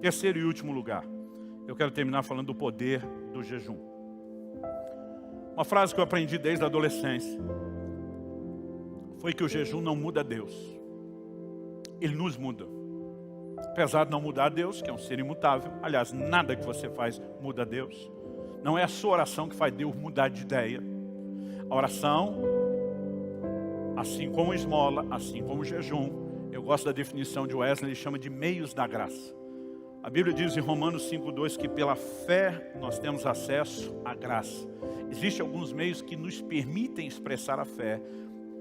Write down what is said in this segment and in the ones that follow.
Terceiro e último lugar, eu quero terminar falando do poder do jejum. Uma frase que eu aprendi desde a adolescência foi que o jejum não muda Deus. Ele nos muda. Apesar de não mudar Deus, que é um ser imutável, aliás, nada que você faz muda Deus. Não é a sua oração que faz Deus mudar de ideia. A oração, assim como a esmola, assim como o jejum, eu gosto da definição de Wesley, ele chama de meios da graça. A Bíblia diz em Romanos 5,2 que pela fé nós temos acesso à graça. Existem alguns meios que nos permitem expressar a fé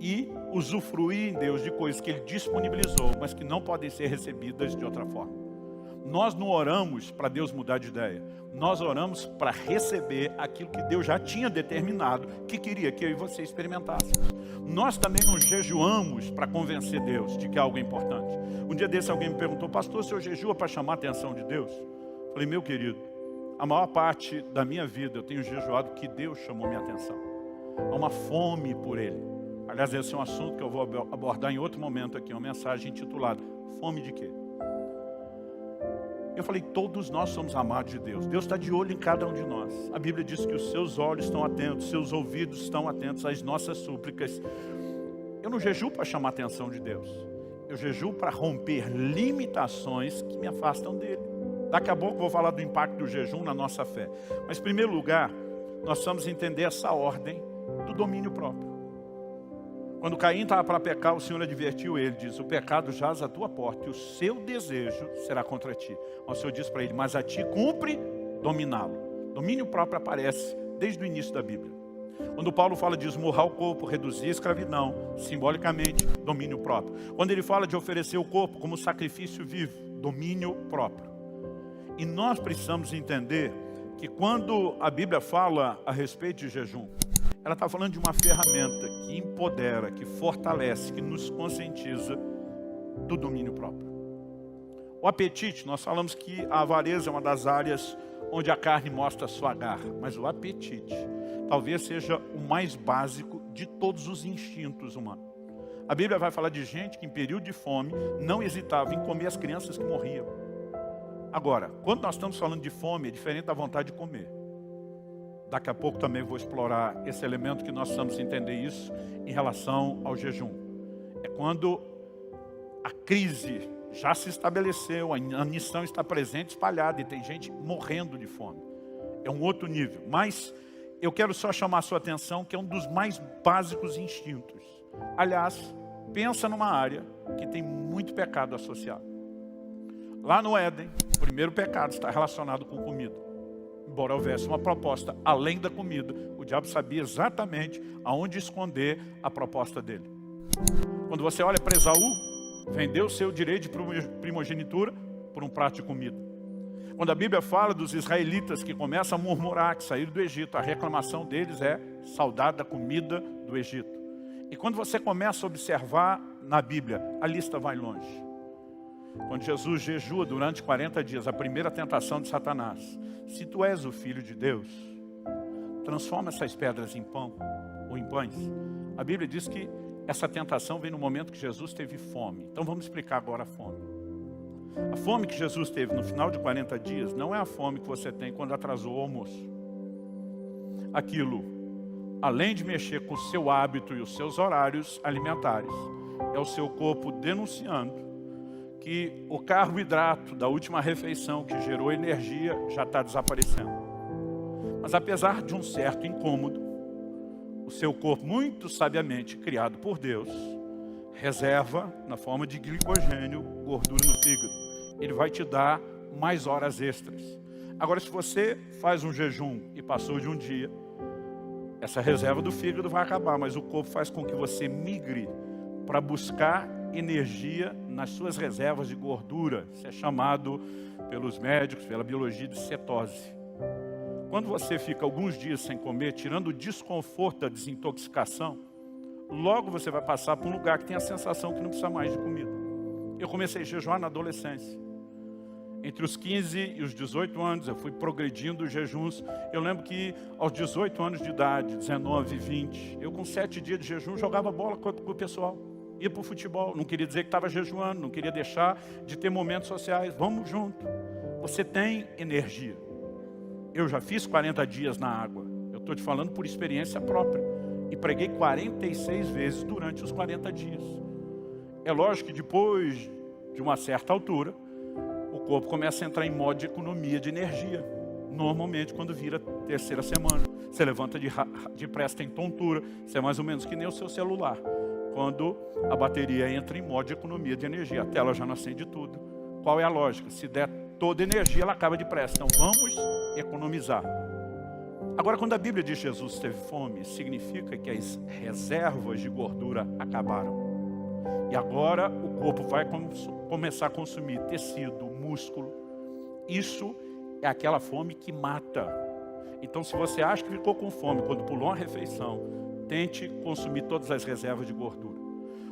e usufruir em Deus de coisas que Ele disponibilizou, mas que não podem ser recebidas de outra forma. Nós não oramos para Deus mudar de ideia. Nós oramos para receber aquilo que Deus já tinha determinado, que queria que eu e você experimentássemos. Nós também não jejuamos para convencer Deus de que é algo importante. Um dia desse alguém me perguntou: pastor, o senhor jejua para chamar a atenção de Deus? Eu falei: meu querido, a maior parte da minha vida eu tenho jejuado que Deus chamou minha atenção. Há uma fome por Ele. Aliás, esse é um assunto que eu vou abordar em outro momento aqui, uma mensagem intitulada Fome de quê? Eu falei: todos nós somos amados de Deus. Deus está de olho em cada um de nós. A Bíblia diz que os seus olhos estão atentos, seus ouvidos estão atentos às nossas súplicas. Eu não jejuo para chamar a atenção de Deus. Eu jejuo para romper limitações que me afastam dele. Daqui a pouco eu vou falar do impacto do jejum na nossa fé. Mas, em primeiro lugar, nós precisamos entender essa ordem do domínio próprio. Quando Caim estava para pecar, o Senhor advertiu ele, diz: o pecado jaz à tua porta e o seu desejo será contra ti. O Senhor diz para ele: mas a ti cumpre dominá-lo. Domínio próprio aparece desde o início da Bíblia. Quando Paulo fala de esmurrar o corpo, reduzir a escravidão, simbolicamente, domínio próprio. Quando ele fala de oferecer o corpo como sacrifício vivo, domínio próprio. E nós precisamos entender que quando a Bíblia fala a respeito de jejum, ela está falando de uma ferramenta que empodera, que fortalece, que nos conscientiza do domínio próprio. O apetite, nós falamos que a avareza é uma das áreas onde a carne mostra a sua garra. Mas o apetite talvez seja o mais básico de todos os instintos humanos. A Bíblia vai falar de gente que em período de fome não hesitava em comer as crianças que morriam. Agora, quando nós estamos falando de fome, é diferente da vontade de comer. Daqui a pouco também vou explorar esse elemento que nós precisamos entender isso em relação ao jejum. É quando a crise já se estabeleceu, a missão está presente, espalhada, e tem gente morrendo de fome. É um outro nível. Mas eu quero só chamar a sua atenção que é um dos mais básicos instintos. Aliás, pensa numa área que tem muito pecado associado. Lá no Éden, o primeiro pecado está relacionado com comida. Embora houvesse uma proposta além da comida, o diabo sabia exatamente aonde esconder a proposta dele. Quando você olha para Esaú, vendeu o seu direito de primogenitura por um prato de comida. Quando a Bíblia fala dos israelitas que começam a murmurar, que saíram do Egito, a reclamação deles é saudade da comida do Egito. E quando você começa a observar na Bíblia, a lista vai longe. Quando Jesus jejua durante 40 dias, a primeira tentação de Satanás: se tu és o Filho de Deus, transforma essas pedras em pão ou em pães. A Bíblia diz que essa tentação vem no momento que Jesus teve fome. Então vamos explicar agora a fome. A fome que Jesus teve no final de 40 dias não é a fome que você tem quando atrasou o almoço. Aquilo, além de mexer com o seu hábito e os seus horários alimentares, é o seu corpo denunciando que o carboidrato da última refeição que gerou energia já está desaparecendo. Mas apesar de um certo incômodo, o seu corpo, muito sabiamente criado por Deus, reserva na forma de glicogênio, gordura no fígado. Ele vai te dar mais horas extras. Agora, se você faz um jejum e passou de um dia, essa reserva do fígado vai acabar, mas o corpo faz com que você migre para buscar energia nas suas reservas de gordura. Isso é chamado pelos médicos, pela biologia, de cetose. Quando você fica alguns dias sem comer, tirando o desconforto da desintoxicação, logo você vai passar por um lugar que tem a sensação que não precisa mais de comida. Eu comecei a jejuar na adolescência. Entre os 15 e os 18 anos, eu fui progredindo os jejuns. Eu lembro que aos 18 anos de idade, 19, 20, eu com 7 dias de jejum jogava bola com o pessoal. Ia para o futebol, não queria dizer que estava jejuando, não queria deixar de ter momentos sociais. Vamos junto. Você tem energia. Eu já fiz 40 dias na água. Eu estou te falando por experiência própria. E preguei 46 vezes durante os 40 dias. É lógico que depois de uma certa altura, o corpo começa a entrar em modo de economia de energia. Normalmente, quando vira terceira semana, você levanta depressa, tem tontura. Isso é mais ou menos que nem o seu celular. Quando a bateria entra em modo de economia de energia, a tela já não acende tudo. Qual é a lógica? Se der toda energia, ela acaba depressa. Então, vamos economizar. Agora, quando a Bíblia diz que Jesus teve fome, significa que as reservas de gordura acabaram. E agora o corpo vai começar a consumir tecido, músculo. Isso é aquela fome que mata. Então, se você acha que ficou com fome quando pulou uma refeição, tente consumir todas as reservas de gordura.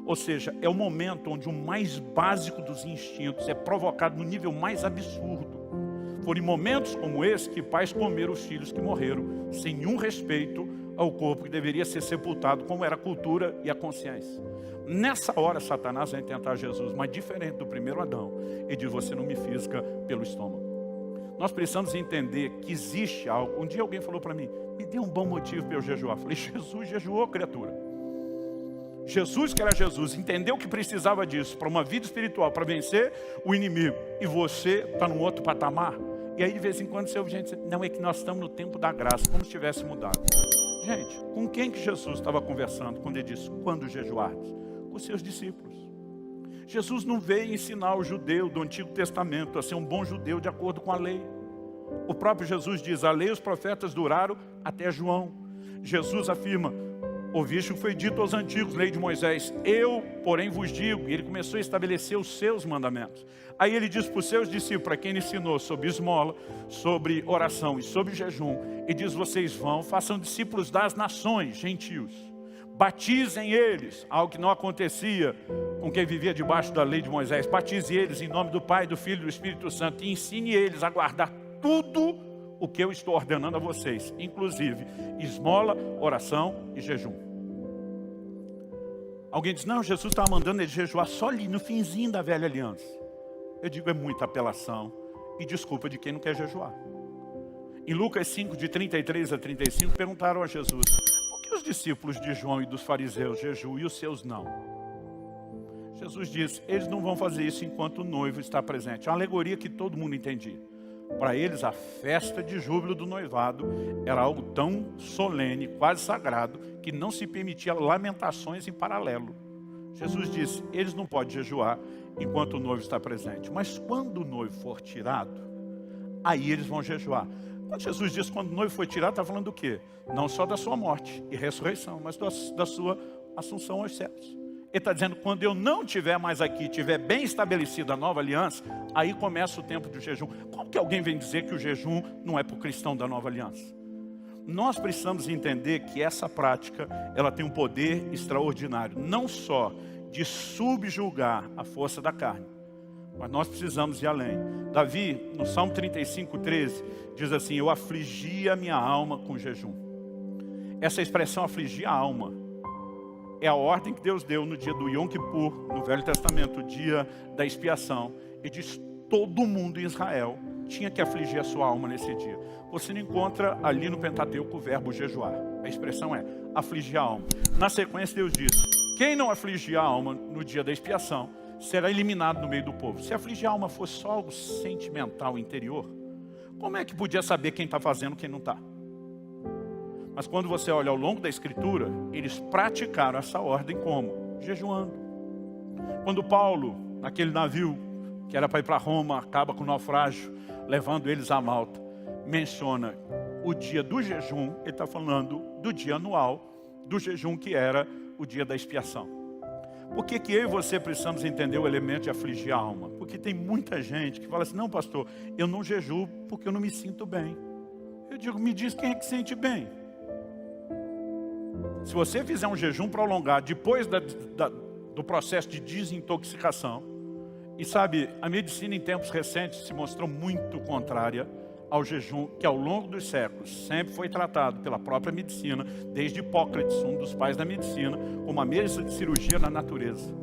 Ou seja, é o momento onde o mais básico dos instintos é provocado no nível mais absurdo. Foram em momentos como esse que pais comeram os filhos que morreram, sem nenhum respeito ao corpo que deveria ser sepultado, como era a cultura e a consciência. Nessa hora, Satanás vai tentar Jesus, mas diferente do primeiro Adão, ele diz: você não me fisga pelo estômago. Nós precisamos entender que existe algo. Um dia alguém falou para mim: me dê um bom motivo para eu jejuar. Eu falei: Jesus jejuou, criatura. Jesus, que era Jesus, entendeu que precisava disso para uma vida espiritual, para vencer o inimigo. E você está num outro patamar. E aí de vez em quando você ouve gente dizer: não, é que nós estamos no tempo da graça, como se tivesse mudado. Gente, com quem que Jesus estava conversando quando ele disse: quando jejuardes? Com os seus discípulos. Jesus não veio ensinar o judeu do Antigo Testamento a ser um bom judeu de acordo com a lei. O próprio Jesus diz: a lei e os profetas duraram até João. Jesus afirma: ouviste o que foi dito aos antigos, lei de Moisés, eu, porém, vos digo. E ele começou a estabelecer os seus mandamentos. Aí ele diz para os seus discípulos, para quem ele ensinou sobre esmola, sobre oração e sobre jejum, e diz: vocês vão, façam discípulos das nações, gentios. Batizem eles, algo que não acontecia com quem vivia debaixo da lei de Moisés. Batize eles em nome do Pai, do Filho e do Espírito Santo. E ensine eles a guardar tudo o que eu estou ordenando a vocês, inclusive esmola, oração e jejum. Alguém diz: não, Jesus estava mandando ele jejuar só ali no finzinho da velha aliança. Eu digo: é muita apelação e desculpa de quem não quer jejuar. Em Lucas 5, de 33 a 35, perguntaram a Jesus: por que os discípulos de João e dos fariseus jejuam e os seus não? Jesus disse: eles não vão fazer isso enquanto o noivo está presente. É uma alegoria que todo mundo entendia. Para eles, a festa de júbilo do noivado era algo tão solene, quase sagrado, que não se permitia lamentações em paralelo. Jesus disse: eles não podem jejuar enquanto o noivo está presente. Mas quando o noivo for tirado, aí eles vão jejuar. Quando Jesus diz quando o noivo foi tirado, está falando do quê? Não só da sua morte e ressurreição, mas da sua assunção aos céus. Ele está dizendo: quando eu não estiver mais aqui, estiver bem estabelecida a nova aliança, aí começa o tempo do jejum. Como que alguém vem dizer que o jejum não é para o cristão da nova aliança? Nós precisamos entender que essa prática, ela tem um poder extraordinário, não só de subjugar a força da carne, mas nós precisamos ir além. Davi, no Salmo 35, 13, diz assim: eu afligi a minha alma com jejum. Essa expressão, afligir a alma, é a ordem que Deus deu no dia do Yom Kippur, no Velho Testamento, o dia da expiação. E diz: todo mundo em Israel tinha que afligir a sua alma nesse dia. Você não encontra ali no Pentateuco o verbo jejuar. A expressão é afligir a alma. Na sequência, Deus diz: quem não afligir a alma no dia da expiação será eliminado no meio do povo. Se afligir a alma fosse só algo sentimental, interior, como é que podia saber quem está fazendo e quem não está? Mas quando você olha ao longo da Escritura, eles praticaram essa ordem como? Jejuando. Quando Paulo, naquele navio que era para ir para Roma, acaba com o naufrágio, levando eles a Malta, menciona o dia do jejum, ele está falando do dia anual, do jejum que era o dia da expiação. Por que eu e você precisamos entender o elemento de afligir a alma? Porque tem muita gente que fala assim: não, pastor, eu não jejuo porque eu não me sinto bem. Eu digo: me diz quem é que sente bem. Se você fizer um jejum prolongado depois do processo de desintoxicação, e sabe, a medicina em tempos recentes se mostrou muito contrária ao jejum, que ao longo dos séculos sempre foi tratado pela própria medicina, desde Hipócrates, um dos pais da medicina, como a mesa de cirurgia na natureza.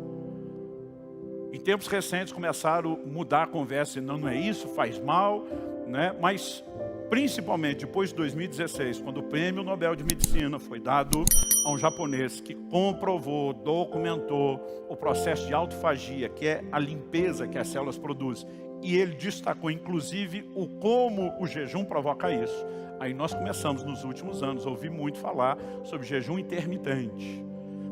Em tempos recentes começaram a mudar a conversa, não é isso, faz mal, né? Mas principalmente depois de 2016, quando o Prêmio Nobel de Medicina foi dado a um japonês que comprovou, documentou o processo de autofagia, que é a limpeza que as células produzem, e ele destacou inclusive como o jejum provoca isso. Aí nós começamos nos últimos anos a ouvir muito falar sobre jejum intermitente.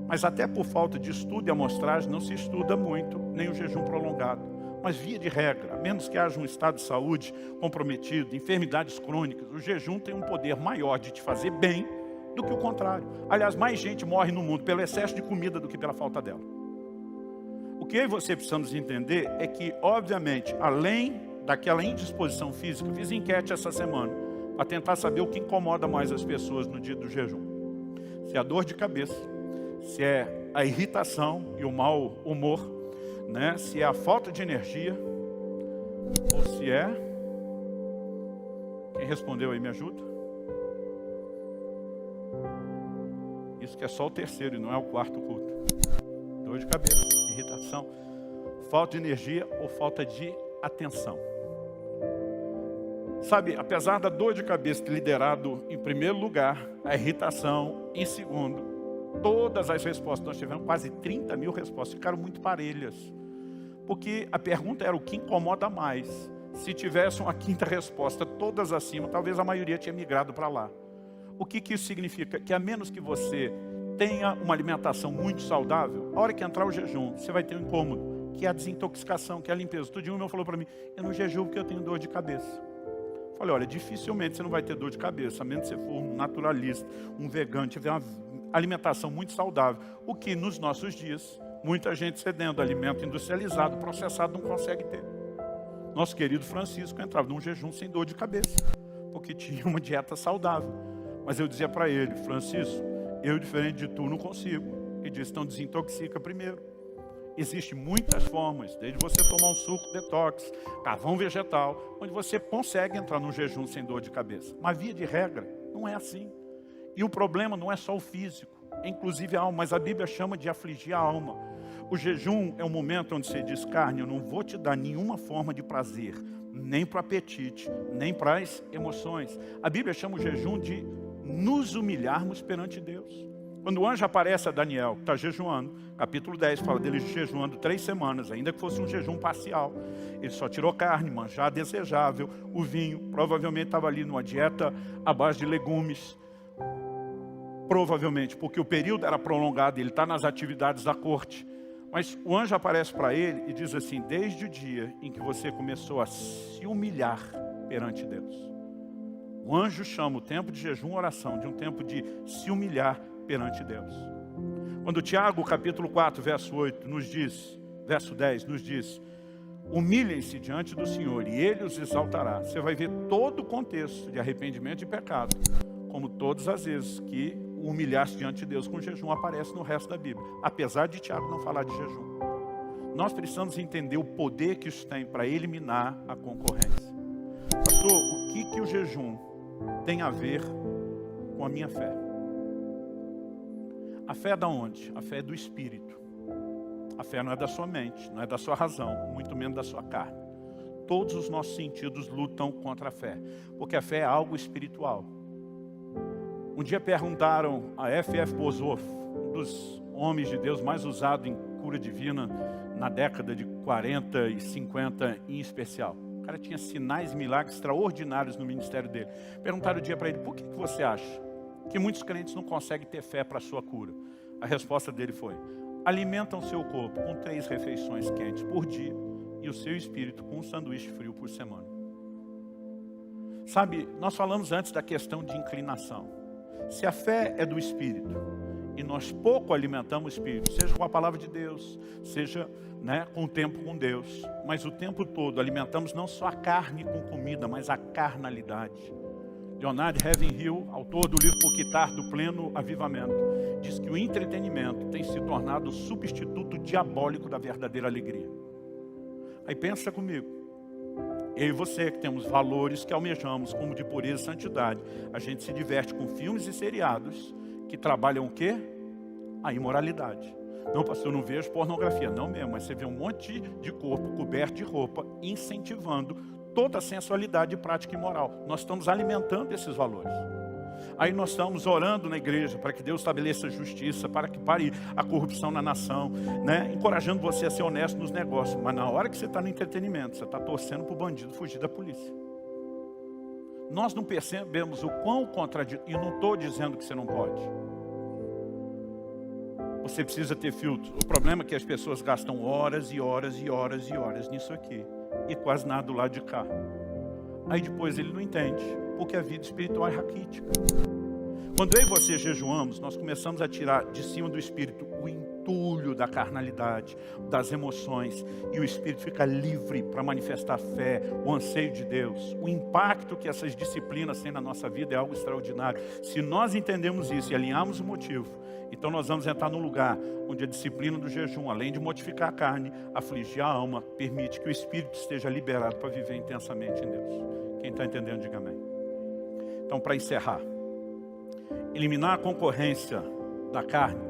Mas até por falta de estudo e amostragem não se estuda muito nem o jejum prolongado. Mas via de regra, a menos que haja um estado de saúde comprometido, enfermidades crônicas, o jejum tem um poder maior de te fazer bem do que o contrário. Aliás, mais gente morre no mundo pelo excesso de comida do que pela falta dela. O que eu e você precisamos entender é que, obviamente, além daquela indisposição física, fiz enquete essa semana para tentar saber o que incomoda mais as pessoas no dia do jejum. Se é a dor de cabeça, se é a irritação e o mau humor, né? Se é a falta de energia, ou se é... Quem respondeu aí me ajuda? Isso que é só o terceiro e não é o quarto culto. Dor de cabeça, irritação, falta de energia ou falta de atenção. Sabe, apesar da dor de cabeça ter liderado em primeiro lugar, a irritação em segundo, todas as respostas, nós tivemos quase 30 mil respostas, ficaram muito parelhas. Porque a pergunta era o que incomoda mais. Se tivesse uma quinta resposta, todas acima, talvez a maioria tinha migrado para lá. O que isso significa? Que a menos que você tenha uma alimentação muito saudável, a hora que entrar o jejum, você vai ter um incômodo, que é a desintoxicação, que é a limpeza. Outro dia um meu falou para mim, eu não jejuo porque eu tenho dor de cabeça. Falei, olha, dificilmente você não vai ter dor de cabeça, a menos que você for um naturalista, um vegano, tiver uma alimentação muito saudável. O que nos nossos dias, muita gente cedendo alimento industrializado, processado, não consegue ter. Nosso querido Francisco entrava num jejum sem dor de cabeça, porque tinha uma dieta saudável. Mas eu dizia para ele, Francisco, eu diferente de tu não consigo. Ele disse, então desintoxica primeiro. Existem muitas formas, desde você tomar um suco detox, carvão vegetal, onde você consegue entrar num jejum sem dor de cabeça. Mas via de regra, não é assim. E o problema não é só o físico, é inclusive a alma, mas a Bíblia chama de afligir a alma. O jejum é um momento onde você diz, carne, eu não vou te dar nenhuma forma de prazer, nem para o apetite, nem para as emoções. A Bíblia chama o jejum de nos humilharmos perante Deus. Quando o anjo aparece a Daniel, que está jejuando, capítulo 10 fala dele jejuando 3 semanas, ainda que fosse um jejum parcial. Ele só tirou carne, manjar desejável, o vinho, provavelmente estava ali numa dieta à base de legumes. Provavelmente, porque o período era prolongado, ele está nas atividades da corte. Mas o anjo aparece para ele e diz assim, desde o dia em que você começou a se humilhar perante Deus. O anjo chama o tempo de jejum e oração de um tempo de se humilhar perante Deus. Quando Tiago, capítulo 4, verso 8, nos diz, verso 10, nos diz, humilhem-se diante do Senhor e Ele os exaltará. Você vai ver todo o contexto de arrependimento e pecado, como todas as vezes que o humilhar-se diante de Deus com jejum aparece no resto da Bíblia, apesar de Tiago não falar de jejum. Nós precisamos entender o poder que isso tem para eliminar a concorrência. Pastor, o que o jejum tem a ver com a minha fé? A fé é da onde? A fé é do Espírito. A fé não é da sua mente, não é da sua razão, muito menos da sua carne. Todos os nossos sentidos lutam contra a fé, porque a fé é algo espiritual. Um dia perguntaram a F.F. Bosworth, um dos homens de Deus mais usado em cura divina na década de 40 e 50 em especial. O cara tinha sinais e milagres extraordinários no ministério dele. Perguntaram um dia para ele, por que você acha que muitos crentes não conseguem ter fé para a sua cura? A resposta dele foi, alimentam seu corpo com 3 refeições quentes por dia e o seu espírito com um sanduíche frio por semana. Sabe, nós falamos antes da questão de inclinação. Se a fé é do Espírito e nós pouco alimentamos o Espírito, seja com a palavra de Deus, seja com o tempo com Deus, mas o tempo todo alimentamos não só a carne com comida, mas a carnalidade. Leonard Ravenhill, autor do livro Por Quitar do Pleno Avivamento, diz que o entretenimento tem se tornado o substituto diabólico da verdadeira alegria. Aí pensa comigo, eu e você que temos valores que almejamos, como de pureza e santidade, a gente se diverte com filmes e seriados que trabalham o quê? A imoralidade. Não, pastor, eu não vejo pornografia. Não mesmo, mas você vê um monte de corpo coberto de roupa, incentivando toda a sensualidade e prática imoral. Nós estamos alimentando esses valores. Aí nós estamos orando na igreja para que Deus estabeleça justiça, para que pare a corrupção na nação, né? Encorajando você a ser honesto nos negócios. Mas na hora que você está no entretenimento, você está torcendo para o bandido fugir da polícia. Nós não percebemos o quão contraditório. E não estou dizendo que você não pode. Você precisa ter filtro. O problema é que as pessoas gastam horas e horas e horas e horas nisso aqui. E quase nada do lado de cá. Aí depois ele não entende. Porque a vida espiritual é raquítica. Quando eu e você jejuamos, nós começamos a tirar de cima do espírito o entulho da carnalidade, das emoções. E o espírito fica livre para manifestar a fé, o anseio de Deus. O impacto que essas disciplinas têm na nossa vida é algo extraordinário. Se nós entendemos isso e alinharmos o motivo, então nós vamos entrar num lugar onde a disciplina do jejum, além de mortificar a carne, afligir a alma, permite que o espírito esteja liberado para viver intensamente em Deus. Quem está entendendo, diga amém. Então, para encerrar, eliminar a concorrência da carne,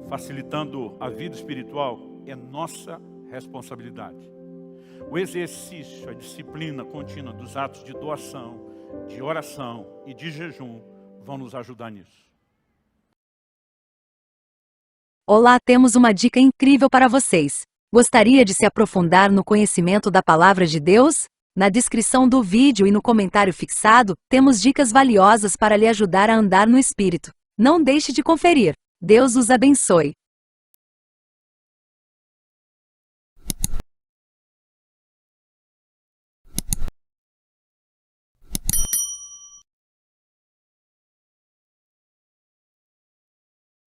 facilitando a vida espiritual, é nossa responsabilidade. O exercício, a disciplina contínua dos atos de doação, de oração e de jejum vão nos ajudar nisso. Olá, temos uma dica incrível para vocês. Gostaria de se aprofundar no conhecimento da Palavra de Deus? Na descrição do vídeo e no comentário fixado, temos dicas valiosas para lhe ajudar a andar no Espírito. Não deixe de conferir. Deus os abençoe.